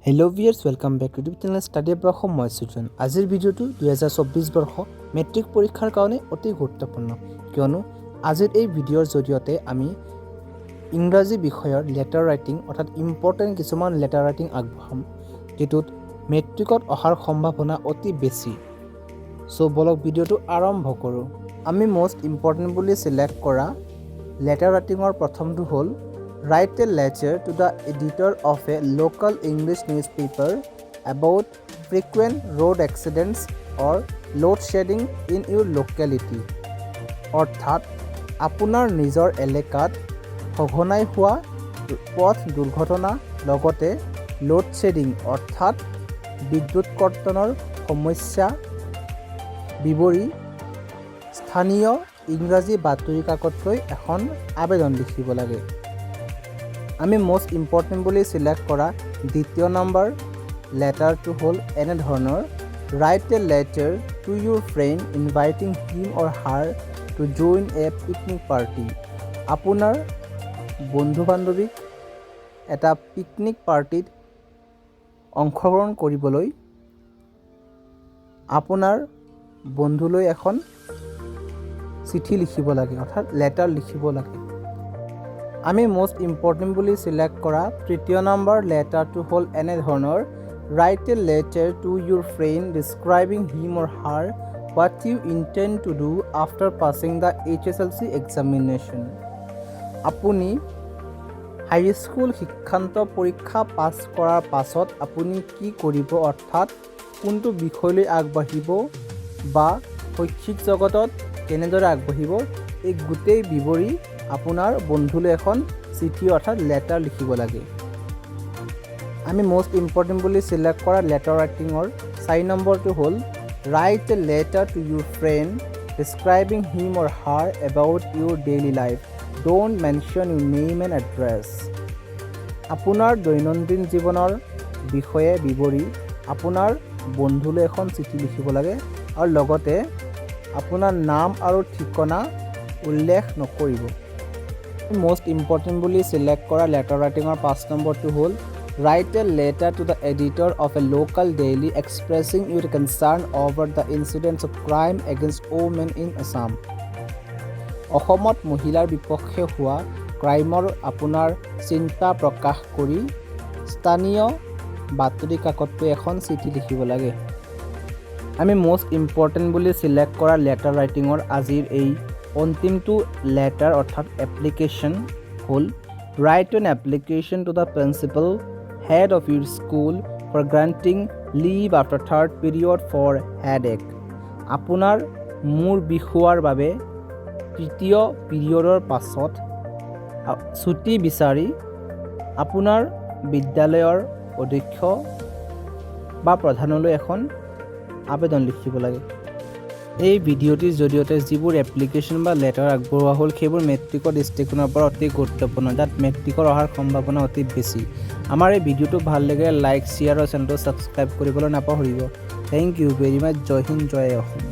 Hello viewers, welcome back to YouTube channel Study Abroad মই সুজন। আজিৰ ভিডিওটো 2024 বৰ্ষ মেট্ৰিক পৰীক্ষাৰ কাৰণে অতি গুৰুত্বপূৰ্ণ কিয়নো আজিৰ এই ভিডিওৰ জৰিয়তে আমি ইংৰাজী বিষয়ৰ লেটাৰ ৰাইটিং অৰ্থাৎ ইম্পৰ্টেন্ট কিছুমান লেটাৰ ৰাইটিং আগবঢ়াম যেটোত মেট্ৰিকত অহাৰ সম্ভাৱনা অতি বেছি। সো বলক ভিডিওটো আৰম্ভ কৰো। আমি মোস্ট ইম্পৰ্টেন্ট বুলি সিলেক্ট কৰা লেটাৰ ৰাইটিংৰ প্ৰথমটো হ'ল Write a letter to the editor of a local English newspaper about frequent road accidents or load shedding in your locality. অৰ্থাৎ আপোনাৰ নিজৰ এলেকাত সঘনাই হোৱা পথ দুৰ্ঘটনা লগতে লোড শেডিং অৰ্থাৎ বিদ্যুৎ কৰ্তনৰ সমস্যা বিৱৰি স্থানীয় ইংৰাজী বাতৰি কাকতলৈ এখন আবেদন লিখিব লাগে। আমি মোস্ট ইম্পৰ্টেন্ট বুলি সিলেক্ট কৰা দ্বিতীয় নম্বৰ লেটাৰটো হ'ল এনে ধৰণৰ Write a letter to your friend inviting him or her to join a picnic party. আপোনাৰ বন্ধু বান্ধৱীক এটা পিকনিক পাৰ্টিত অংশগ্ৰহণ কৰিবলৈ আপোনাৰ বন্ধুলৈ এখন চিঠি লিখিব লাগে অৰ্থাৎ লেটাৰ লিখিব লাগে। আমি মোস্ট ইম্পৰ্টেন্ট বুলি সিলেক্ট কৰা তৃতীয় নম্বৰ লেটাৰটো হ'ল এনে ধৰণৰ Write a letter to your friend describing him or her what you intend to do after passing the HSLC examination. আপুনি হাই স্কুল শিক্ষান্ত পৰীক্ষা পাছ কৰাৰ পাছত আপুনি কি কৰিব অৰ্থাৎ কোনটো বিষয়লৈ আগবাঢ়িব বা শৈক্ষিক জগতত কেনেদৰে আগবাঢ়িব এই গোটেই বিৱৰি আপোনাৰ বন্ধুলৈ এখন চিঠি অৰ্থাৎ লেটাৰ লিখিব লাগে। আমি মোস্ট ইম্পৰ্টেন্ট বুলি সিলেক্ট কৰা লেটাৰ ৰাইটিংৰ 4 নম্বৰটো হ'ল Write a letter to your friend describing him or her about your daily life. Don't mention your name and address. আপোনাৰ দৈনন্দিন জীৱনৰ বিষয়ে বিৱৰি আপোনাৰ বন্ধুলৈ এখন চিঠি লিখিব লাগে আৰু লগতে আপোনাৰ নাম আৰু ঠিকনা উল্লেখ নকৰিব। মোস্ট ইম্পৰ্টেন্ট বুলি সিলেক্ট কৰা লেটাৰ ৰাইটিংৰ 5 নম্বৰটো হ'ল Write a letter to the editor of a local daily expressing your concern over the incidents of crime against women in Assam. অসমত মহিলাৰ বিপক্ষে হোৱা ক্ৰাইমৰ আপোনাৰ চিন্তা প্ৰকাশ কৰি স্থানীয় বাতৰি কাকতলৈ এখন চিঠি লিখিব লাগে। আমি মোস্ট ইম্পৰ্টেন্ট বুলি সিলেক্ট কৰা লেটাৰ ৰাইটিংৰ আজিৰ এই অন্তিমটো লেটাৰ অৰ্থাৎ এপ্লিকেশ্যন হ'ল Write an application to the principal head of your school for granting leave after third period for headache. আপোনাৰ মূৰ বিষোৱাৰ বাবে তৃতীয় পিৰিয়ডৰ পাছত ছুটি বিচাৰি আপোনাৰ বিদ্যালয়ৰ অধ্যক্ষ বা প্ৰধানলৈ এখন আবেদন লিখিব লাগে। এই ভিডিঅ'টিৰ জৰিয়তে যিবোৰ এপ্লিকেশ্যন বা লেটাৰ আগবঢ়োৱা হ'ল সেইবোৰ মেট্ৰিকৰ দৃষ্টিকোণৰ পৰা অতি গুৰুত্বপূৰ্ণ যাত মেট্ৰিকৰ অহাৰ সম্ভাৱনা অতি বেছি। আমাৰ এই ভিডিঅ'টো ভাল লাগে লাইক শ্বেয়াৰ আৰু চেনেলটো ছাবস্ক্ৰাইব কৰিবলৈ নাপাহৰিব। Thank you very much. জয় হিন্দ, জয় অসম।